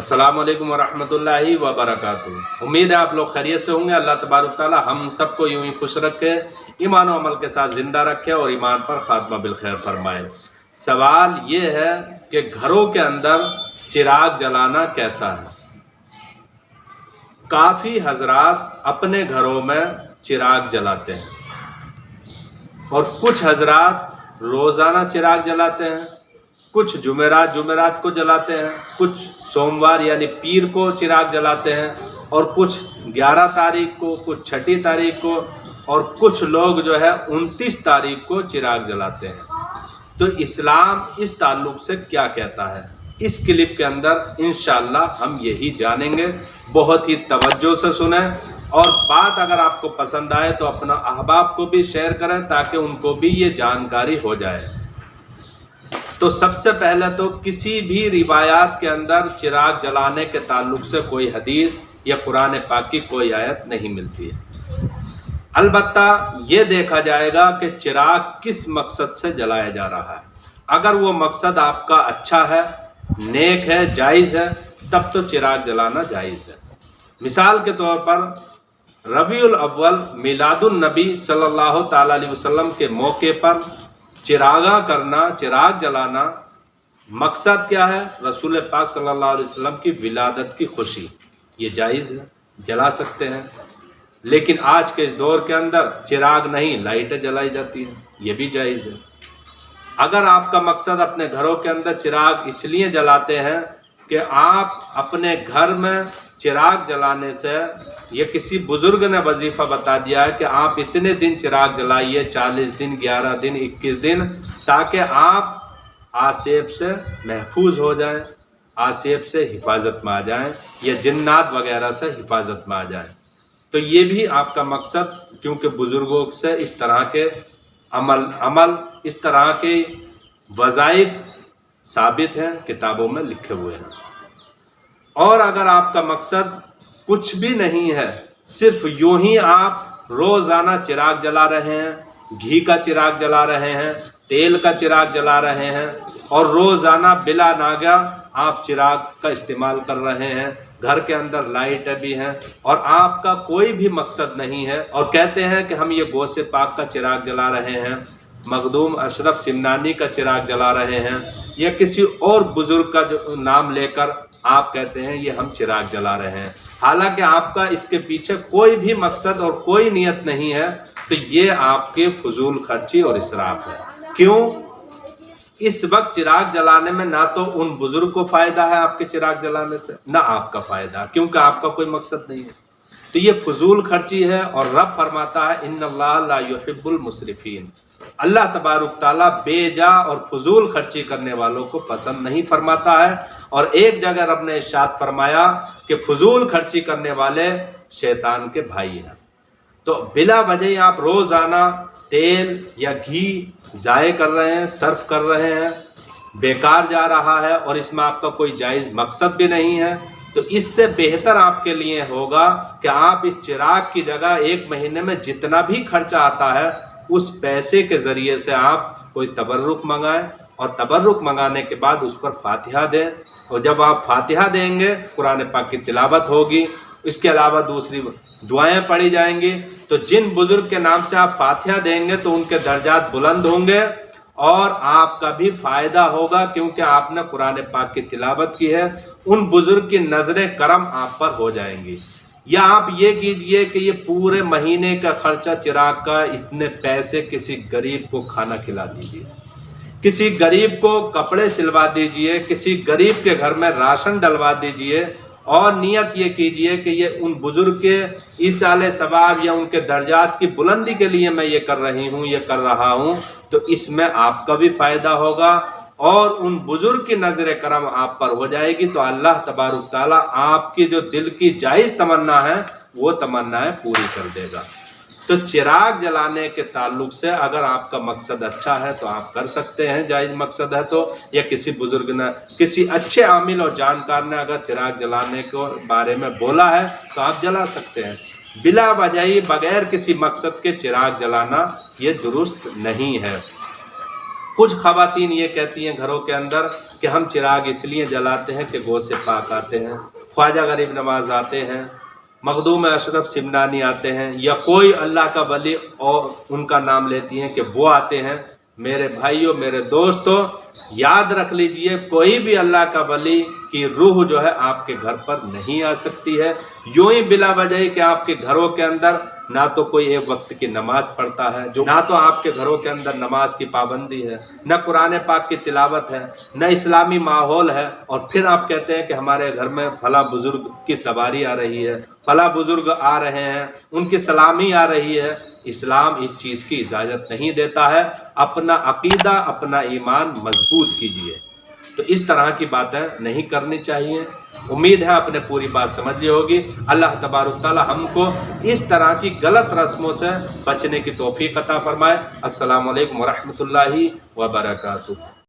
अस्सलाम वालेकुम वरहमतुल्लाहि वबरकातुहू। उम्मीद है आप लोग खैरियत से होंगे। अल्लाह तबारक ताला हम सबको यूं ही खुश रखे, ईमान और अमल के साथ ज़िंदा रखे और ईमान पर ख़ात्मा बिल खैर फरमाए। सवाल ये है कि घरों के अंदर चिराग जलाना कैसा है। काफ़ी हजरात अपने घरों में चिराग जलाते हैं और कुछ हजरात रोज़ाना चिराग जलाते हैं, कुछ जुमेरात को जलाते हैं, कुछ सोमवार यानी पीर को चिराग जलाते हैं और कुछ 11 तारीख को, कुछ 6 तारीख को और कुछ लोग जो है 29 तारीख को चिराग जलाते हैं। तो इस्लाम इस ताल्लुक़ से क्या कहता है, इस क्लिप के अंदर इंशाअल्लाह हम यही जानेंगे। बहुत ही तवज्जो से सुने और बात अगर आपको पसंद आए तो अपना अहबाब को भी शेयर करें ताकि उनको भी ये जानकारी हो जाए। तो सबसे पहले तो किसी भी रिवायात के अंदर चिराग जलाने के ताल्लुक़ से कोई हदीस या कुरान पाक की कोई आयत नहीं मिलती है। अलबत्ता ये देखा जाएगा कि चिराग किस मकसद से जलाया जा रहा है। अगर वो मकसद आपका अच्छा है, नेक है, जायज़ है, तब तो चिराग जलाना जायज़ है। मिसाल के तौर पर रबीउल अव्वल मिलादुन नबी सल्लल्लाहु ताला अलैहि वसल्लम के मौके पर चिरागा करना, चिराग जलाना, मकसद क्या है? रसूल पाक सल्लल्लाहु अलैहि वसल्लम की विलादत की खुशी। ये जायज़ है, जला सकते हैं। लेकिन आज के इस दौर के अंदर चिराग नहीं, लाइटें जलाई जाती हैं, ये भी जायज़ है। अगर आपका मकसद अपने घरों के अंदर चिराग इसलिए जलाते हैं कि आप अपने घर में चिराग जलाने से, ये किसी बुज़ुर्ग ने वजीफ़ा बता दिया है कि आप इतने दिन चिराग जलाइए, 40 दिन, 11 दिन, 21 दिन, ताकि आप आसेब से महफूज हो जाएं, आसेब से हिफाजत में आ जाएं या जिन्नात वगैरह से हिफाजत में आ जाएं। तो ये भी आपका मकसद, क्योंकि बुज़ुर्गों से इस तरह के अमल इस तरह के वज़ाइफ साबित हैं, किताबों में लिखे हुए हैं। और अगर आपका मकसद कुछ भी नहीं है, सिर्फ यूं ही आप रोज़ाना चिराग जला रहे हैं, घी का चिराग जला रहे हैं, तेल का चिराग जला रहे हैं और रोज़ाना बिला नागा आप चिराग का इस्तेमाल कर रहे हैं, घर के अंदर लाइट भी हैं और आपका कोई भी मकसद नहीं है, और कहते हैं कि हम ये गौसे पाक का चिराग जला रहे हैं, मखदूम अशरफ सिमनानी का चिराग जला रहे हैं, या किसी और बुज़ुर्ग का जो नाम लेकर आप कहते हैं ये हम चिराग जला रहे हैं, हालांकि आपका इसके पीछे कोई भी मकसद और कोई नियत नहीं है, तो ये आपके फजूल खर्ची और इसराफ है। क्यों? इस वक्त चिराग जलाने में ना तो उन बुजुर्ग को फ़ायदा है आपके चिराग जलाने से, ना आपका फ़ायदा, क्योंकि आपका कोई मकसद नहीं है। तो ये फजूल खर्ची है और रब फरमाता है इन्नल्लाह ला युहिब्बुल मुसरिफीन। अल्लाह तबारक ताला बेजा और फजूल खर्ची करने वालों को पसंद नहीं फरमाता है। और एक जगह रब ने इरशाद फरमाया कि फजूल खर्ची करने वाले शैतान के भाई हैं। तो बिला वजह आप रोज़ाना तेल या घी ज़ाय कर रहे हैं, सर्फ कर रहे हैं, बेकार जा रहा है और इसमें आपका कोई जायज़ मकसद भी नहीं है। तो इससे बेहतर आपके लिए होगा कि आप इस चिराग की जगह एक महीने में जितना भी खर्चा आता है उस पैसे के ज़रिए से आप कोई तबर्रुक मंगाएं और तबर्रुक मंगाने के बाद उस पर फातिहा दें। और जब आप फातिहा देंगे, कुरान पाक की तिलावत होगी, इसके अलावा दूसरी दुआएं पढ़ी जाएंगी। तो जिन बुजुर्ग के नाम से आप फातिहा देंगे तो उनके दर्जात बुलंद होंगे और आपका भी फ़ायदा होगा, क्योंकि आपने कुरान पाक की तिलावत की है। उन बुजुर्ग की नज़र करम आप पर हो जाएंगी। या आप ये कीजिए कि ये पूरे महीने का खर्चा चिराग का, इतने पैसे किसी गरीब को खाना खिला दीजिए, किसी गरीब को कपड़े सिलवा दीजिए, किसी गरीब के घर में राशन डलवा दीजिए और नियत ये कीजिए कि ये उन बुजुर्ग के ईसाले सवाब या उनके दर्जात की बुलंदी के लिए मैं ये कर रही हूँ, ये कर रहा हूँ। तो इसमें आपका भी फ़ायदा होगा और उन बुजुर्ग की नज़र करम आप पर हो जाएगी। तो अल्लाह तबारक ताला आपकी जो दिल की जायज़ तमन्ना है वो तमन्नाएं पूरी कर देगा। तो चिराग जलाने के ताल्लुक से अगर आपका मकसद अच्छा है तो आप कर सकते हैं, जायज़ मकसद है तो, या किसी बुजुर्ग ने, किसी अच्छे आमिल और जानकार ने अगर चिराग जलाने के बारे में बोला है तो आप जला सकते हैं। बिला वजह बगैर किसी मकसद के चिराग जलाना ये दुरुस्त नहीं है। کچھ خواتین یہ کہتی ہیں گھروں کے اندر کہ ہم چراغ اس لیے جلاتے ہیں کہ گو سے پاک آتے ہیں، خواجہ غریب نواز آتے ہیں، مخدوم اشرف سمنانی آتے ہیں، یا کوئی اللہ کا ولی اور ان کا نام لیتی ہیں کہ وہ آتے ہیں۔ میرے بھائیوں، میرے دوستوں، یاد رکھ لیجئے، کوئی بھی اللہ کا ولی کی روح جو ہے آپ کے گھر پر نہیں آ سکتی ہے، یوں ہی بلا وجہ کہ آپ کے گھروں کے اندر نہ تو کوئی ایک وقت کی نماز پڑھتا ہے، نہ تو آپ کے گھروں کے اندر نماز کی پابندی ہے، نہ قرآن پاک کی تلاوت ہے، نہ اسلامی ماحول ہے، اور پھر آپ کہتے ہیں کہ ہمارے گھر میں فلاں بزرگ کی سواری آ رہی ہے، فلاں بزرگ آ رہے ہیں، ان کی سلامی آ رہی ہے۔ اسلام اس چیز کی اجازت نہیں دیتا ہے۔ اپنا عقیدہ، اپنا ایمان مضبوط کیجئے۔ تو اس طرح کی باتیں نہیں کرنی چاہیے۔ امید ہے آپ نے پوری بات سمجھ لی ہوگی۔ اللہ تبارک تعالی ہم کو اس طرح کی غلط رسموں سے بچنے کی توفیق عطا فرمائے۔ السلام علیکم ورحمۃ اللہ وبرکاتہ۔